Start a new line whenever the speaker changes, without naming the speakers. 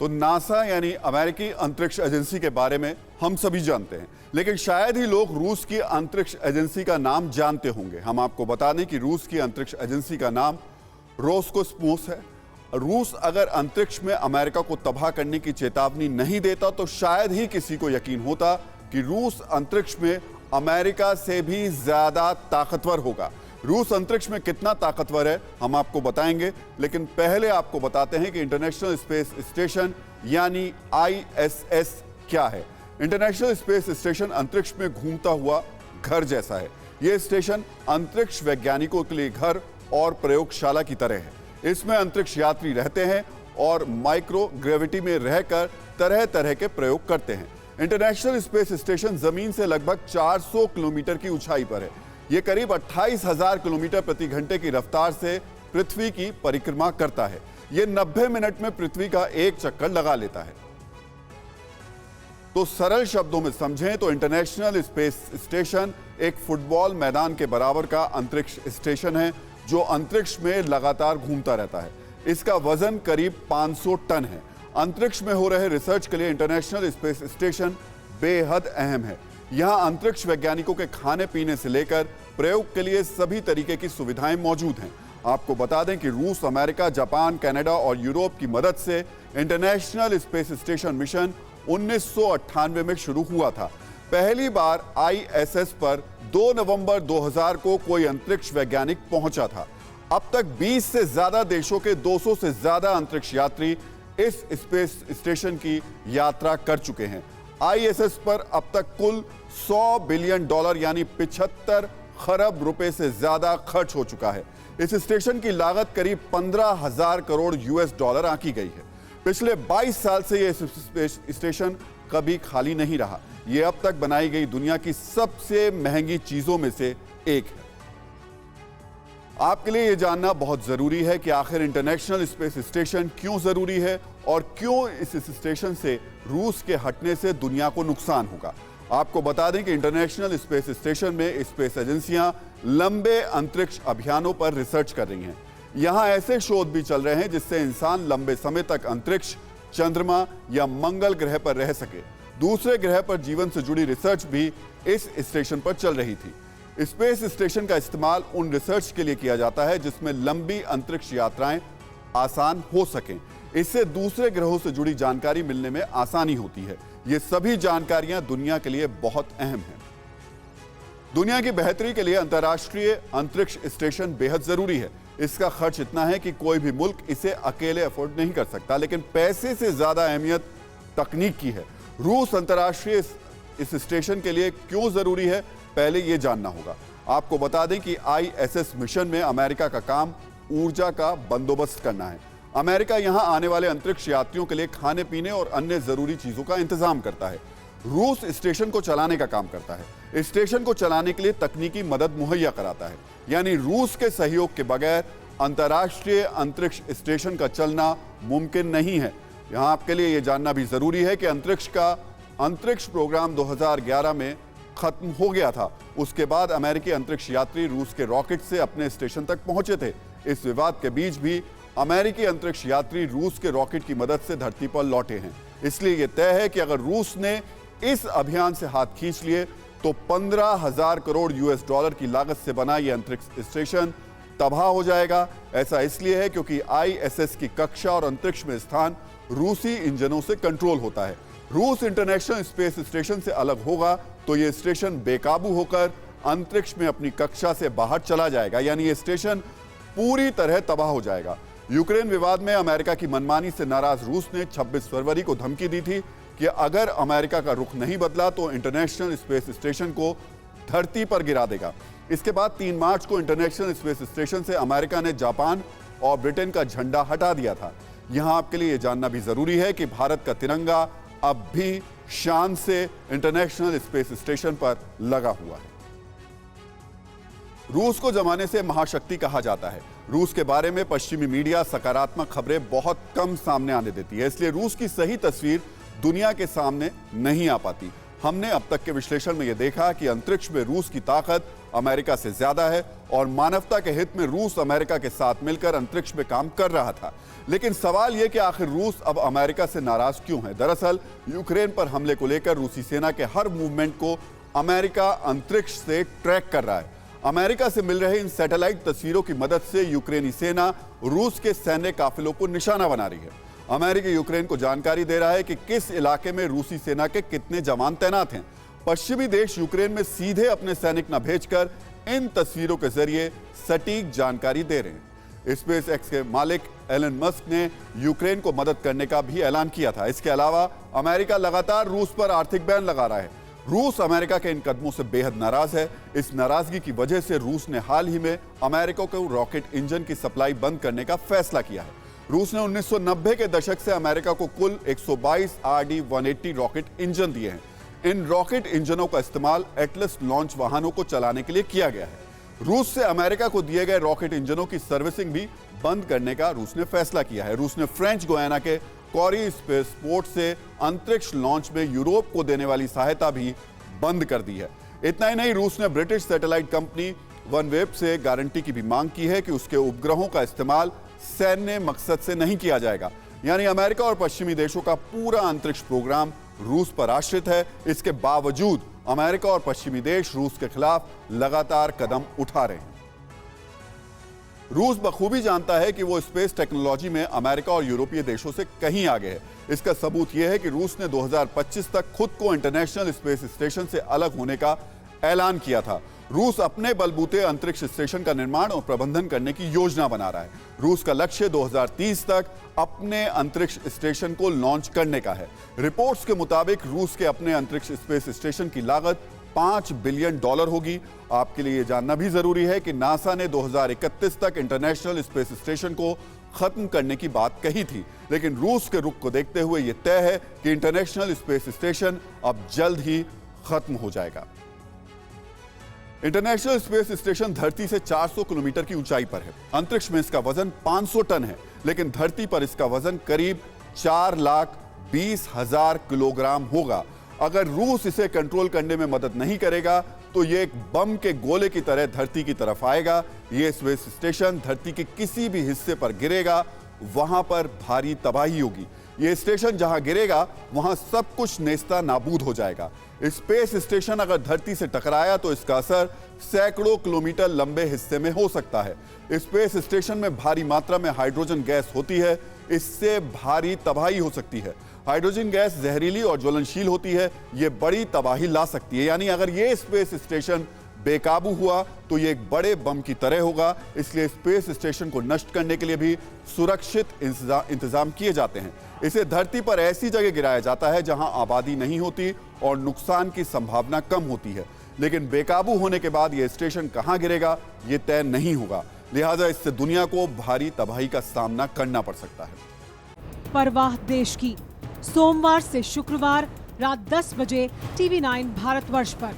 तो नासा यानी अमेरिकी अंतरिक्ष एजेंसी के बारे में हम सभी जानते हैं, लेकिन शायद ही लोग रूस की अंतरिक्ष एजेंसी का नाम जानते होंगे। हम आपको बता दें कि रूस की अंतरिक्ष एजेंसी का नाम रोसकोस्मोस है। रूस अगर अंतरिक्ष में अमेरिका को तबाह करने की चेतावनी नहीं देता तो शायद ही किसी को यकीन होता कि रूस अंतरिक्ष में अमेरिका से भी ज्यादा ताकतवर होगा। रूस अंतरिक्ष में कितना ताकतवर है हम आपको बताएंगे, लेकिन पहले आपको बताते हैं कि इंटरनेशनल स्पेस स्टेशन यानी ISS क्या है। इंटरनेशनल स्पेस स्टेशन अंतरिक्ष में घूमता हुआ घर जैसा है। यह स्टेशन अंतरिक्ष वैज्ञानिकों के लिए घर और प्रयोगशाला की तरह है। इसमें अंतरिक्ष यात्री रहते हैं और माइक्रो ग्रेविटी में रहकर तरह तरह के प्रयोग करते हैं। इंटरनेशनल स्पेस स्टेशन जमीन से लगभग 400 किलोमीटर की ऊंचाई पर है। यह करीब 28,000 किलोमीटर प्रति घंटे की रफ्तार से पृथ्वी की परिक्रमा करता है। यह 90 मिनट में पृथ्वी का एक चक्कर लगा लेता है। तो सरल शब्दों में समझें तो इंटरनेशनल स्पेस स्टेशन एक फुटबॉल मैदान के बराबर का अंतरिक्ष स्टेशन है जो अंतरिक्ष में लगातार घूमता रहता है। इसका वजन करीब 500 टन है। अंतरिक्ष में हो रहे रिसर्च के लिए इंटरनेशनल स्पेस स्टेशन बेहद अहम है। यहां अंतरिक्ष वैज्ञानिकों के खाने पीने से लेकर प्रयोग के लिए सभी तरीके की सुविधाएं मौजूद हैं। आपको बता दें कि रूस, अमेरिका, जापान, कनाडा और यूरोप की मदद से इंटरनेशनल स्पेस स्टेशन मिशन 1998 में शुरू हुआ था। पहली बार ISS पर 2 नवंबर 2000 को कोई अंतरिक्ष वैज्ञानिक पहुंचा था। अब तक 20 से ज्यादा देशों के 200 से ज्यादा अंतरिक्ष यात्री इस स्पेस स्टेशन की यात्रा कर चुके हैं। ISS पर अब तक कुल $100 बिलियन यानी 75 खरब रुपए से ज्यादा खर्च हो चुका है। इस स्टेशन की लागत करीब 15,000 करोड़ US डॉलर आंकी गई है। पिछले 22 साल से यह स्पेस स्टेशन कभी खाली नहीं रहा। यह अब तक बनाई गई दुनिया की सबसे महंगी चीजों में से एक है। आपके लिए यह जानना बहुत जरूरी है कि आखिर इंटरनेशनल स्पेस स्टेशन क्यों जरूरी है और क्यों इस स्टेशन से रूस के हटने से दुनिया को नुकसान होगा। आपको बता दें कि इंटरनेशनल स्पेस स्टेशन में स्पेस एजेंसियां लंबे अंतरिक्ष अभियानों पर रिसर्च कर रही हैं। यहां ऐसे शोध भी चल रहे हैं जिससे इंसान लंबे समय तक अंतरिक्ष, चंद्रमा या मंगल ग्रह पर रह सके। दूसरे ग्रह पर जीवन से जुड़ी रिसर्च भी इस स्टेशन पर चल रही थी। स्पेस स्टेशन का इस्तेमाल उन रिसर्च के लिए किया जाता है जिसमें लंबी अंतरिक्ष यात्राएं आसान हो सकें। इससे दूसरे ग्रहों से जुड़ी जानकारी मिलने में आसानी होती है। ये सभी जानकारियां दुनिया के लिए बहुत अहम हैं। दुनिया की बेहतरी के लिए अंतर्राष्ट्रीय अंतरिक्ष स्टेशन बेहद जरूरी है। इसका खर्च इतना है कि कोई भी मुल्क इसे अकेले अफोर्ड नहीं कर सकता, लेकिन पैसे से ज्यादा अहमियत तकनीक की है। रूस अंतर्राष्ट्रीय इस स्टेशन के लिए क्यों जरूरी है, पहले यह जानना होगा। आपको बता दें कि ISS मिशन में अमेरिका का काम ऊर्जा का बंदोबस्त करना है। अमेरिका यहां आने वाले अंतरिक्ष यात्रियों के लिए खाने पीने और अन्य जरूरी चीजों का इंतजाम करता है। रूस स्टेशन को चलाने का काम करता है। स्टेशन को चलाने के लिए तकनीकी मदद मुहैया कराता है। यानी रूस के सहयोग के बगैर अंतर्राष्ट्रीय अंतरिक्ष स्टेशन का चलना मुमकिन नहीं है। यहां आपके लिए यह जानना भी जरूरी है कि अंतरिक्ष प्रोग्राम 2011 में खत्म हो गया था। उसके बाद अमेरिकी अंतरिक्ष यात्री रूस के रॉकेट से अपने स्टेशन तक पहुंचे थे। इस विवाद के बीच भी अमेरिकी अंतरिक्ष यात्री रूस के रॉकेट की मदद से धरती पर लौटे हैं। इसलिए यह तय है कि अगर रूस ने इस अभियान से हाथ खींच लिए तो 15,000 करोड़ US की लागत से बना यह अंतरिक्ष स्टेशन तबाह हो जाएगा। ऐसा इसलिए है क्योंकि ISS की कक्षा और अंतरिक्ष में स्थान रूसी इंजनों से कंट्रोल होता है। रूस इंटरनेशनल स्पेस स्टेशन से अलग होगा तो यह स्टेशन बेकाबू होकर अंतरिक्ष में अपनी कक्षा से बाहर चला जाएगा, यानी यह स्टेशन पूरी तरह तबाह हो जाएगा। यूक्रेन विवाद में अमेरिका की मनमानी से नाराज रूस ने 26 फरवरी को धमकी दी थी कि अगर अमेरिका का रुख नहीं बदला तो इंटरनेशनल स्पेस स्टेशन को धरती पर गिरा देगा। इसके बाद 3 मार्च को इंटरनेशनल स्पेस स्टेशन से अमेरिका ने जापान और ब्रिटेन का झंडा हटा दिया था। यहां आपके लिए यह जानना भी जरूरी है कि भारत का तिरंगा अब भी शान से इंटरनेशनल स्पेस स्टेशन पर लगा हुआ है। रूस को जमाने से महाशक्ति कहा जाता है। रूस के बारे में पश्चिमी मीडिया सकारात्मक खबरें बहुत कम सामने आने देती है, इसलिए रूस की सही तस्वीर दुनिया के सामने नहीं आ पाती। हमने अब तक के विश्लेषण में यह देखा कि अंतरिक्ष में रूस की ताकत अमेरिका से ज्यादा है और मानवता के हित में रूस अमेरिका के साथ मिलकर अंतरिक्ष में काम कर रहा था। लेकिन सवाल यह कि आखिर रूस अब अमेरिका से नाराज क्यों है? दरअसल यूक्रेन पर हमले को लेकर रूसी सेना के हर मूवमेंट को अमेरिका अंतरिक्ष से ट्रैक कर रहा है। अमेरिका से मिल रहे इन सैटेलाइट तस्वीरों की मदद से यूक्रेनी सेना रूस के सैन्य काफिलों को निशाना बना रही है। अमेरिका यूक्रेन को जानकारी दे रहा है कि किस इलाके में रूसी सेना के कितने जवान तैनात हैं। पश्चिमी देश यूक्रेन में सीधे अपने सैनिक न भेजकर इन तस्वीरों के जरिए सटीक जानकारी दे रहे हैं। स्पेस एक्स के मालिक एलन मस्क ने यूक्रेन को मदद करने का भी ऐलान किया था। इसके अलावा अमेरिका लगातार रूस पर आर्थिक बैन लगा रहा है। रूस अमेरिका के इन कदमों से बेहद नाराज है। इस नाराजगी की वजह से रूस ने हाल ही में अमेरिका को रॉकेट इंजन की सप्लाई बंद करने का फैसला किया है। रूस ने 1990 के दशक से अमेरिका को कुल 122 RD-180 रॉकेट इंजन दिए हैं। इन रॉकेट इंजनों का इस्तेमाल एटलस लॉन्च वाहनों को चलाने के लिए किया गया है। रूस से अमेरिका को दिए गए रॉकेट इंजनों की सर्विसिंग भी बंद करने का रूस ने फैसला किया है। रूस ने फ्रेंच गुयाना के कॉरी स्पेस पोर्ट से अंतरिक्ष लॉन्च में यूरोप को देने वाली सहायता भी बंद कर दी है। इतना ही नहीं, रूस ने ब्रिटिश सैटेलाइट कंपनी वनवेब से गारंटी की भी मांग की है कि उसके उपग्रहों का इस्तेमाल सैन्य मकसद से नहीं किया जाएगा। यानी अमेरिका और पश्चिमी देशों का पूरा अंतरिक्ष प्रोग्राम रूस पर आश्रित है। इसके बावजूद अमेरिका और पश्चिमी देश रूस के खिलाफ लगातार कदम उठा रहे हैं। रूस बखूबी जानता है कि वो स्पेस टेक्नोलॉजी में अमेरिका और यूरोपीय देशों से कहीं आगे है। इसका सबूत यह है कि रूस ने 2025 तक खुद को इंटरनेशनल स्पेस स्टेशन से अलग होने का ऐलान किया था। रूस अपने बलबूते अंतरिक्ष स्टेशन का निर्माण और प्रबंधन करने की योजना बना रहा है। रूस का लक्ष्य 2030 तक अपने अंतरिक्ष स्टेशन को लॉन्च करने का है। रिपोर्ट्स के मुताबिक रूस के अपने अंतरिक्ष स्पेस स्टेशन की लागत $5 बिलियन होगी। आपके लिए जानना भी जरूरी है कि नासा ने 2031 तक इंटरनेशनल स्पेस स्टेशन को खत्म करने की बात कही थी, लेकिन रूस के रुख को देखते हुए यह तय है कि इंटरनेशनल स्पेस स्टेशन अब जल्द ही खत्म हो जाएगा। इंटरनेशनल स्पेस स्टेशन धरती से 400 किलोमीटर की ऊंचाई पर है। अंतरिक्ष में इसका वजन 500 टन है, लेकिन धरती पर इसका वजन करीब 4,20,000 किलोग्राम होगा। अगर रूस इसे कंट्रोल करने में मदद नहीं करेगा तो यह एक बम के गोले की तरह धरती की तरफ आएगा। यह स्पेस स्टेशन धरती के किसी भी हिस्से पर गिरेगा, वहां पर भारी तबाही होगी। यह स्टेशन जहां गिरेगा वहां सब कुछ नेस्ता नाबूद हो जाएगा। स्पेस स्टेशन अगर धरती से टकराया तो इसका असर सैकड़ों किलोमीटर लंबे हिस्से में हो सकता है। स्पेस स्टेशन में भारी मात्रा में हाइड्रोजन गैस होती है, इससे भारी तबाही हो सकती है। हाइड्रोजन गैस जहरीली और ज्वलनशील होती है, यह बड़ी तबाही ला सकती है। यानी अगर यह स्पेस स्टेशन बेकाबू हुआ तो यह एक बड़े बम की तरह होगा। इसलिए स्पेस स्टेशन को नष्ट करने के लिए भी सुरक्षित इंतजाम किए जाते हैं। इसे धरती पर ऐसी जगह गिराया जाता है जहां आबादी नहीं होती और नुकसान की संभावना कम होती है। लेकिन बेकाबू होने के बाद यह स्टेशन कहां गिरेगा यह तय नहीं होगा। लिहाजा इससे दुनिया को भारी तबाही का सामना करना पड़ सकता है।
परवाह देश की, सोमवार से शुक्रवार रात 10 बजे TV9 भारतवर्ष पर।